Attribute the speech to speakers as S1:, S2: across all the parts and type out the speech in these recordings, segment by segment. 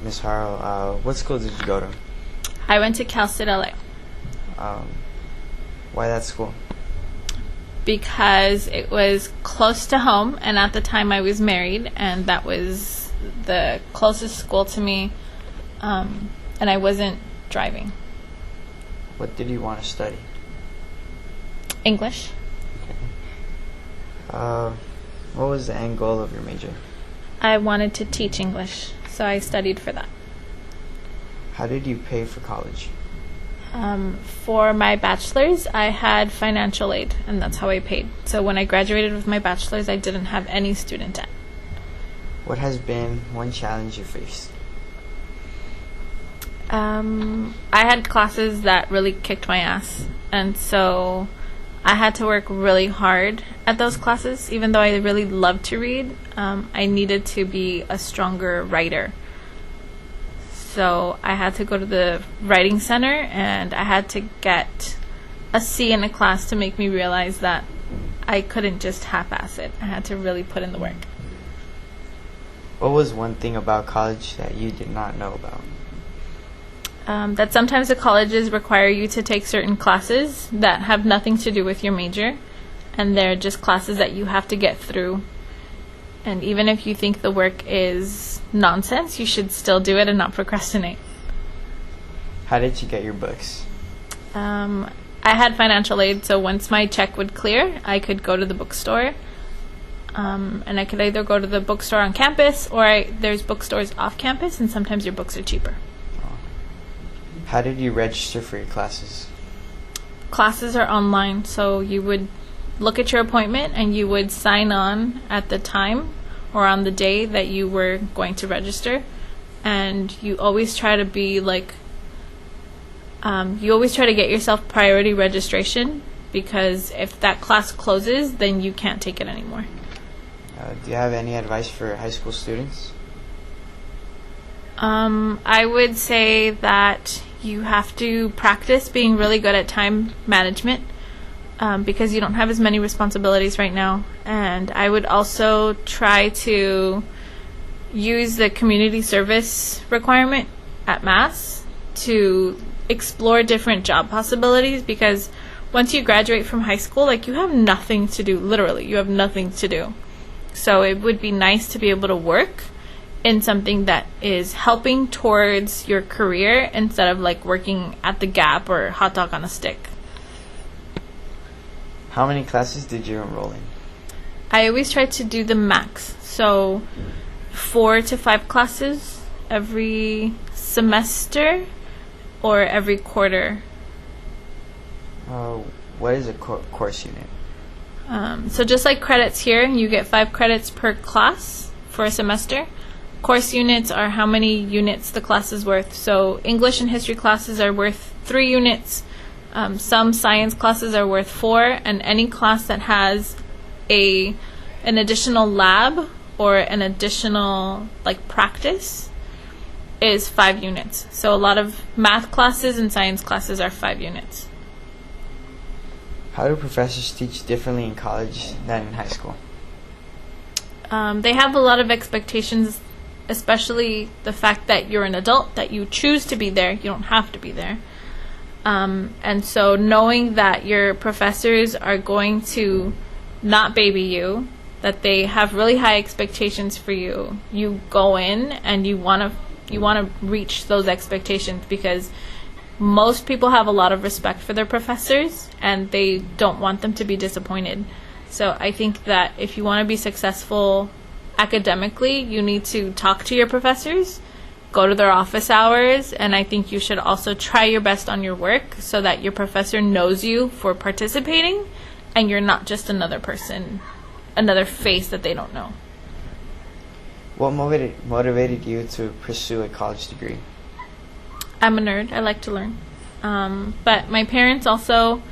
S1: Miss Haro, what school did you go to?
S2: I went to Cal State LA
S1: Why that school?
S2: because it was close to home, and at the time I was married, and that was the closest school to me, and I wasn't driving.
S1: What did you want to study?
S2: English.
S1: What was the end goal of your major?
S2: I wanted to teach English, so I studied for that.
S1: How did you pay for college?
S2: For my bachelor's, I had financial aid, and that's how I paid. So when I graduated with my bachelor's, I didn't have any student debt.
S1: What has been one challenge you faced?
S2: I had classes that really kicked my ass, and so I had to work really hard at those classes. Even though I really loved to read, I needed to be a stronger writer. So I had to go to the writing center, and I had to get a C in a class to make me realize that I couldn't just half-ass it. I had to really put in the work.
S1: What was one thing about college that you did not know about?
S2: That sometimes the colleges require you to take certain classes that have nothing to do with your major, and they're just classes that you have to get through. And even if you think the work is nonsense, you should still do it and not procrastinate.
S1: How did you get your books?
S2: I had financial aid, so once my check would clear, I could go to the bookstore. And I could either go to the bookstore on campus, or there's bookstores off campus, and sometimes your books are cheaper.
S1: How did you register for your classes?
S2: Classes are online, so you would look at your appointment and you would sign on at the time or on the day that you were going to register. And you always try to be like, you always try to get yourself priority registration, because if that class closes, then you can't take it anymore.
S1: Do you have any advice for high school students?
S2: I would say that you have to practice being really good at time management, because you don't have as many responsibilities right now. And I would also try to use the community service requirement at Mass to explore different job possibilities, because once you graduate from high school, like, you have nothing to do. Literally, you have nothing to do. So it would be nice to be able to work in something that is helping towards your career instead of like working at the Gap or Hot Dog on a Stick.
S1: How many classes did you enroll in?
S2: I always try to do the max, so 4 to 5 classes every semester or every quarter.
S1: What is a course unit?
S2: So just like credits here, you get 5 credits per class for a semester. Course units are how many units the class is worth. So English and history classes are worth 3 units. Some science classes are worth 4, and any class that has an additional lab or an additional like practice is 5 units. So a lot of math classes and science classes are 5 units.
S1: How do professors teach differently in college than in high school?
S2: They have a lot of expectations, especially the fact that you're an adult, that you choose to be there, you don't have to be there. And so knowing that your professors are going to not baby you, that they have really high expectations for you, you go in and you want to reach those expectations, because most people have a lot of respect for their professors and they don't want them to be disappointed. So I think that if you want to be successful academically, you need to talk to your professors, go to their office hours, and I think you should also try your best on your work so that your professor knows you for participating and you're not just another person, another face that they don't know.
S1: What motivated you to pursue a college degree?
S2: I'm a nerd. I like to learn. But my parents also,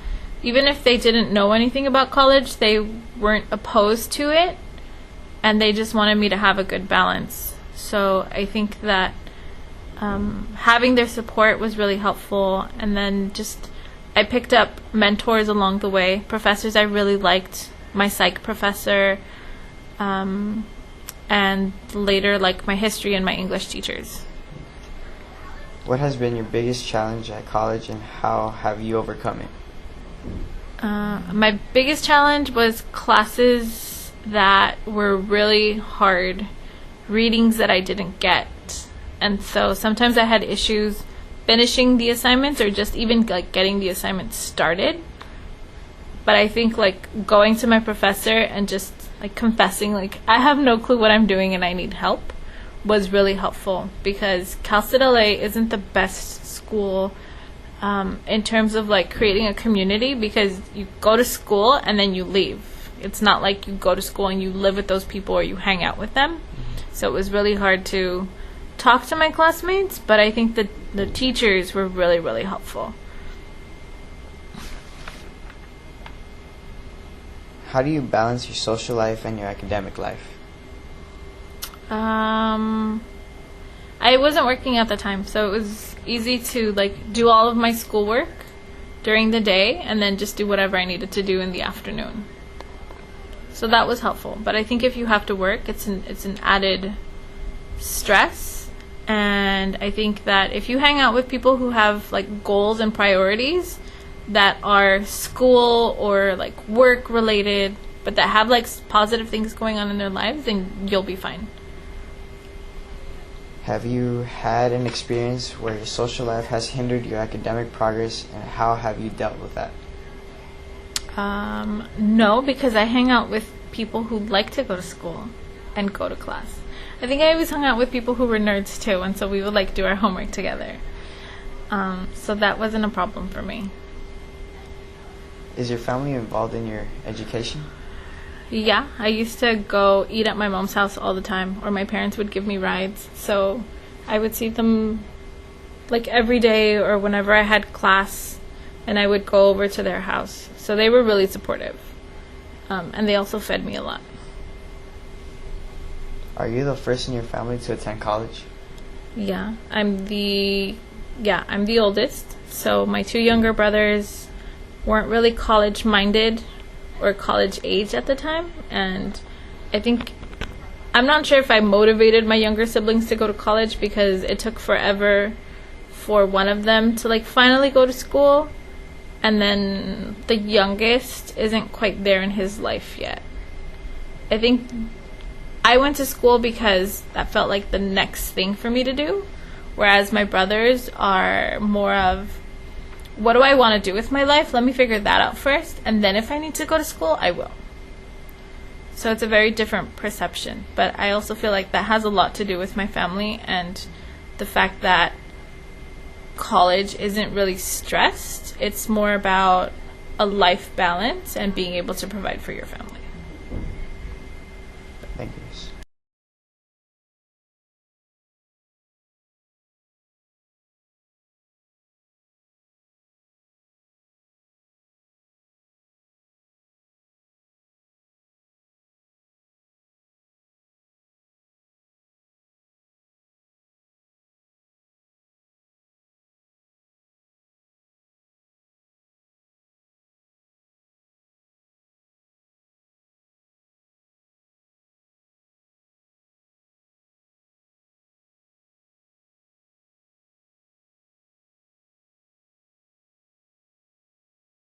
S2: even if they didn't know anything about college, they weren't opposed to it, and they just wanted me to have a good balance. So I think that having their support was really helpful. And then just I picked up mentors along the way, professors I really liked, my psych professor, and later like my history and my English teachers.
S1: What has been your biggest challenge at college and how have you overcome it?
S2: My biggest challenge was classes that were really hard, readings that I didn't get. And so sometimes I had issues finishing the assignments or just even like getting the assignments started. But I think like going to my professor and just like confessing like I have no clue what I'm doing and I need help was really helpful, because Cal State LA isn't the best school in terms of like creating a community, because you go to school and then you leave. It's not like you go to school and you live with those people or you hang out with them. So it was really hard to talk to my classmates, but I think that the teachers were really, really helpful.
S1: How do you balance your social life and your academic life?
S2: I wasn't working at the time, so it was easy to like do all of my schoolwork during the day and then just do whatever I needed to do in the afternoon. So that was helpful. But I think if you have to work, it's an added stress. And I think that if you hang out with people who have like goals and priorities that are school or like work related, but that have like positive things going on in their lives, then you'll be fine.
S1: Have you had an experience where your social life has hindered your academic progress, and how have you dealt with that?
S2: No, because I hang out with people who like to go to school and go to class. I think I always hung out with people who were nerds too, and so we would like do our homework together. So that wasn't a problem for me.
S1: Is your family involved in your education?
S2: Yeah, I used to go eat at my mom's house all the time, or my parents would give me rides. So I would see them like every day or whenever I had class, and I would go over to their house. So they were really supportive. And they also fed me a lot.
S1: Are you the first in your family to attend college?
S2: Yeah, I'm the oldest. So my two younger brothers weren't really college minded or college age at the time, and I'm not sure if I motivated my younger siblings to go to college, because it took forever for one of them to like finally go to school, and then the youngest isn't quite there in his life yet. I think I went to school because that felt like the next thing for me to do, whereas my brothers are more of, what do I want to do with my life? Let me figure that out first, and then if I need to go to school, I will. So it's a very different perception, but I also feel like that has a lot to do with my family and the fact that college isn't really stressed. It's more about a life balance and being able to provide for your family.
S1: Thank you.